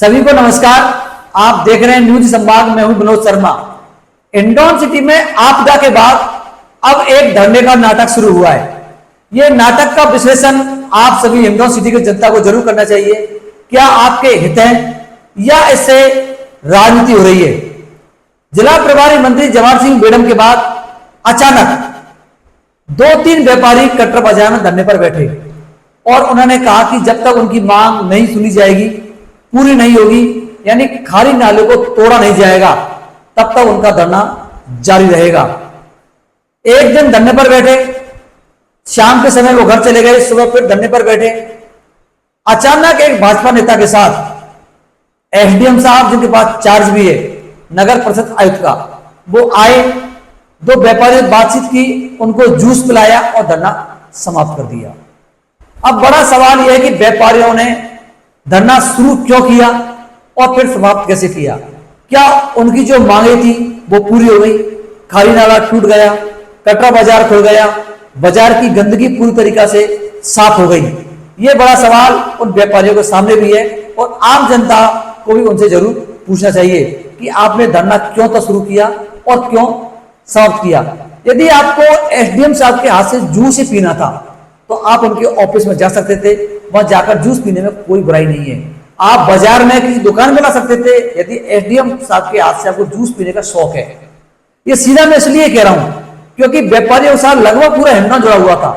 सभी को नमस्कार। आप देख रहे हैं न्यूज संवाद में हूं विनोद शर्मा। इंदौर सिटी में आपदा के बाद अब एक धरने का नाटक शुरू हुआ है। यह नाटक का विश्लेषण आप सभी इंदौर सिटी की जनता को जरूर करना चाहिए। क्या आपके हित है या इससे राजनीति हो रही है? जिला प्रभारी मंत्री जवाहर सिंह बेडम के बाद अचानक 2-3 व्यापारी कटर बाजार में धरने पर बैठे और उन्होंने कहा कि जब तक उनकी मांग नहीं सुनी जाएगी, पूरी नहीं होगी, यानी खाली नाले को तोड़ा नहीं जाएगा, तब तक उनका धरना जारी रहेगा। एक दिन धरने पर बैठे, शाम के समय वो घर चले गए, सुबह फिर धरने पर बैठे। अचानक एक भाजपा नेता के साथ एसडीएम साहब, जिनके पास चार्ज भी है नगर परिषद आयुक्त का, वो आए, 2 व्यापारियों बातचीत की, उनको जूस पिलाया और धरना समाप्त कर दिया। अब बड़ा सवाल यह है कि व्यापारियों ने धरना शुरू क्यों किया और फिर समाप्त कैसे किया? क्या उनकी जो मांगे थी वो पूरी हो गई? खाली नाला टूट गया, कटरा बाजार खुल गया, बाजार की गंदगी पूरी तरीका से साफ हो गई? ये बड़ा सवाल उन व्यापारियों के सामने भी है और आम जनता को भी उनसे जरूर पूछना चाहिए कि आपने धरना क्यों तो शुरू किया और क्यों समाप्त किया। यदि आपको एसडीएम साहब के हाथ से जूस ही पीना था तो आप उनके ऑफिस में जा सकते थे, वहां जाकर जूस पीने में कोई बुराई नहीं है। आप बाजार में किसी दुकान में ला सकते थे यदि एसडीएम साहब के हाथ से आपको जूस पीने का शौक है। ये सीधा मैं इसलिए कह रहा हूं क्योंकि व्यापारियों के साथ लगभग पूरा हिंडौन जुड़ा हुआ था।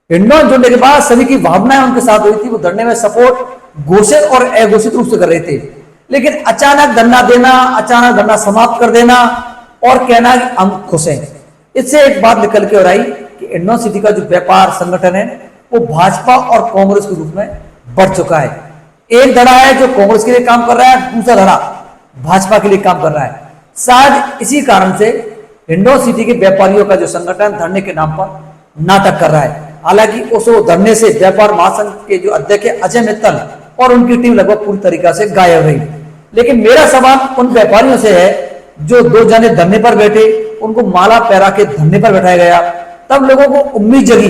हिंडौन जुड़ने के बाद सभी की भावनाएं उनके साथ हुई थी। वो धरने में सपोर्ट घोषित और अघोषित रूप से कर रहे थे, लेकिन अचानक धरना देना, अचानक धरना समाप्त कर देना और कहना कि हम खुश हैं। इससे एक बात निकल के और आई कि इंदौर सिटी का जो व्यापार संगठन है वो भाजपा और कांग्रेस के रूप में बढ़ चुका है। एक धड़ा है जो कांग्रेस के लिए काम कर रहा है, दूसरा धड़ा भाजपा के लिए काम कर रहा है। शायद इसी कारण से इंदौर सिटी के व्यापारियों का जो संगठन धरने के नाम पर नाटक कर रहा है। हालांकि उस धरने से व्यापार महासंघ के जो अध्यक्ष अजय मित्तल और उनकी टीम लगभग पूरी तरीका से गायब रही। लेकिन मेरा सवाल उन व्यापारियों से है जो 2 जने धरने पर बैठे, उनको माला पहरा के धरने पर बैठाया गया। तब लोगों को उम्मीद जगी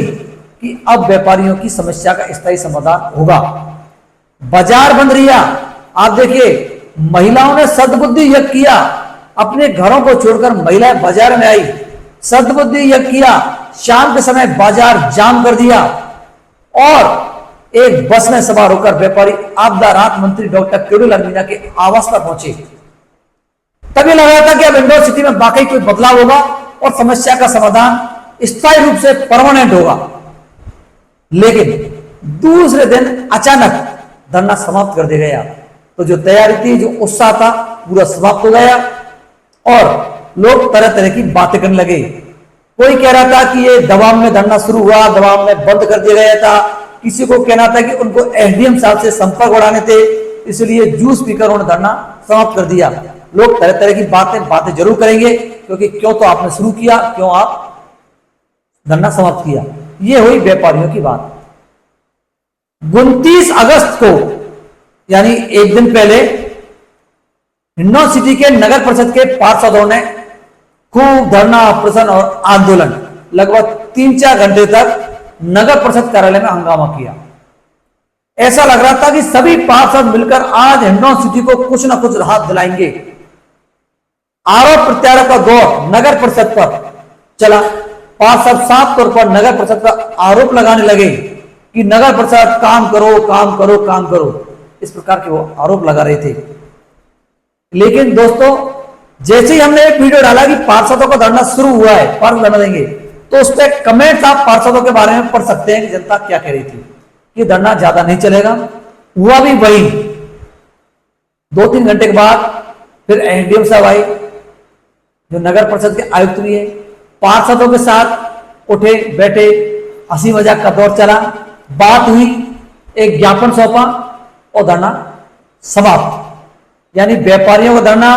कि अब व्यापारियों की समस्या का स्थायी समाधान होगा। बाजार बंद रहा। आप देखिए, महिलाओं ने सद्बुद्धि यज्ञ किया, अपने घरों को छोड़कर महिलाएं बाजार में आई, सद्बुद्धि यज्ञ किया, शाम के समय बाजार जाम कर दिया और एक बस में सवार होकर व्यापारी आपदा राहत मंत्री डॉक्टर केडूलाल मीणा के आवास पर पहुंचे। तभी लग रहा था कि अब इंदौर सिटी में वाकई कोई बदलाव होगा और समस्या का समाधान स्थायी रूप से परमानेंट होगा। लेकिन दूसरे दिन अचानक धरना समाप्त कर दिया गया। तो जो तैयारी थी, जो उत्साह था, पूरा समाप्त हो गया और लोग तरह तरह की बातें करने लगे। कोई कह रहा था कि ये दबाव में धरना शुरू हुआ, दबाव में बंद कर दिया गया था। किसी को कहना था कि उनको एसडीएम साहब से संपर्क बढ़ाने थे, इसलिए जूस पीकर उन्होंने धरना समाप्त कर दिया। लोग तरह तरह की बातें जरूर करेंगे क्योंकि क्यों तो आपने शुरू किया, क्यों आप धरना समाप्त किया। ये हुई व्यापारियों की बात। 29 अगस्त को यानी एक दिन पहले हिंडौन सिटी के नगर परिषद के पार्षदों ने खूब धरना, प्रदर्शन और आंदोलन, लगभग 3-4 घंटे तक नगर परिषद कार्यालय में हंगामा किया। ऐसा लग रहा था कि सभी पार्षद मिलकर आज हिंडौन सिटी को कुछ ना कुछ राहत दिलाएंगे। आरोप प्रत्यारोप का दौर नगर परिषद पर चला। पार्षद साफ तौर पर नगर परिषद पर आरोप लगाने लगे कि नगर परिषद काम करो, काम करो, काम करो। इस प्रकार के वो आरोप लगा रहे थे। लेकिन दोस्तों, जैसे ही हमने एक वीडियो डाला कि पार्षदों का धरना शुरू हुआ है, पार्षद धरना देंगे, तो उस पर कमेंट्स आप पार्षदों के बारे में पढ़ सकते हैं कि जनता क्या कह रही थी कि धरना ज्यादा नहीं चलेगा। हुआ भी वही। 2-3 घंटे के बाद फिर एसडीएम साहब आए, जो नगर परिषद के आयुक्त भी है, पार्षदों के साथ उठे बैठे, हंसी मजाक का दौर चला, बात हुई, एक ज्ञापन सौंपा और धरना समाप्त। यानी व्यापारियों का धरना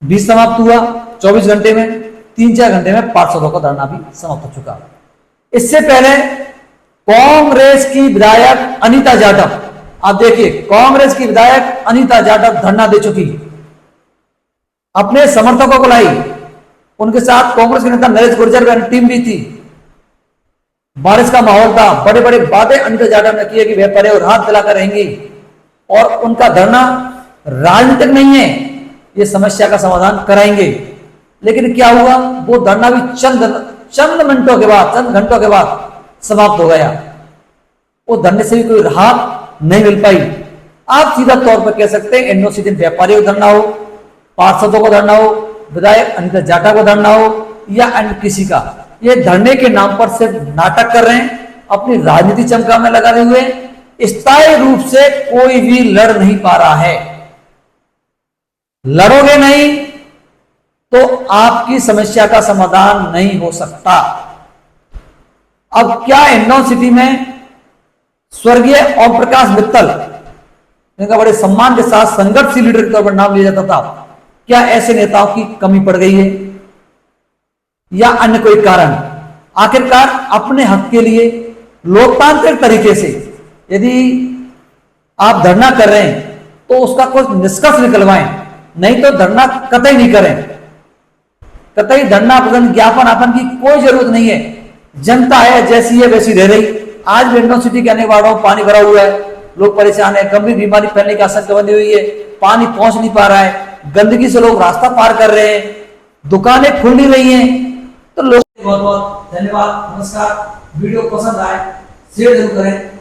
भी समाप्त हुआ 24 घंटे में। 3-4 घंटे में पार्षदों का धरना भी समाप्त हो चुका। इससे पहले कांग्रेस की विधायक अनीता जाटव, आप देखिए, कांग्रेस की विधायक अनीता जाटव धरना दे चुकी, अपने समर्थकों को लाई। उनके साथ कांग्रेस के नेता नरेश गुर्जर की टीम भी थी। बारिश का माहौल था, बड़े बड़े वादे अनीता जाटव ने किए कि व्यापारियों को राहत दिलाकर रहेंगी। और उनका धरना राजनीतिक नहीं है, ये समस्या का समाधान कराएंगे। लेकिन क्या हुआ, वो धरना भी चंद मिनटों के बाद, चंद घंटों के बाद समाप्त हो गया। वो धरने से भी कोई राहत नहीं मिल पाई। आप सीधा तौर पर कह सकते हैं इंडो-सिटी में व्यापारियों का धरना हो, पार्षदों का धरना हो, विधायक अनिता जाटा का धरना हो या अन्य किसी का, ये धरने के नाम पर सिर्फ नाटक कर रहे हैं, अपनी राजनीति चमका में लगा रहे हुए, स्थायी रूप से कोई भी लड़ नहीं पा रहा है। लड़ोगे नहीं तो आपकी समस्या का समाधान नहीं हो सकता। अब क्या इंडो-सिटी में स्वर्गीय ओम प्रकाश मित्तल, इनका बड़े सम्मान के साथ संघर्षशील लीडर के तौर पर नाम लिया जाता था, क्या ऐसे नेताओं की कमी पड़ गई है या अन्य कोई कारण? आखिरकार अपने हक के लिए लोकतांत्रिक तरीके से यदि आप धरना कर रहे हैं तो उसका कुछ निष्कर्ष निकलवाएं, नहीं तो धरना कतई नहीं करें। कतई धरना प्रदर्शन ज्ञापन आपन की कोई जरूरत नहीं है। जनता है जैसी है वैसी रह रही। आज भी इंडो-सिटी के आने वालों पानी भरा हुआ है, लोग परेशान है, गंभीर बीमारी फैलने की आशंका बनी हुई है, पानी पहुंच नहीं पा रहा है, गंदगी से लोग रास्ता पार कर रहे हैं, दुकानें खुल नहीं रही हैं। तो लोग बहुत बहुत धन्यवाद, नमस्कार। वीडियो पसंद आए शेयर जरूर करें।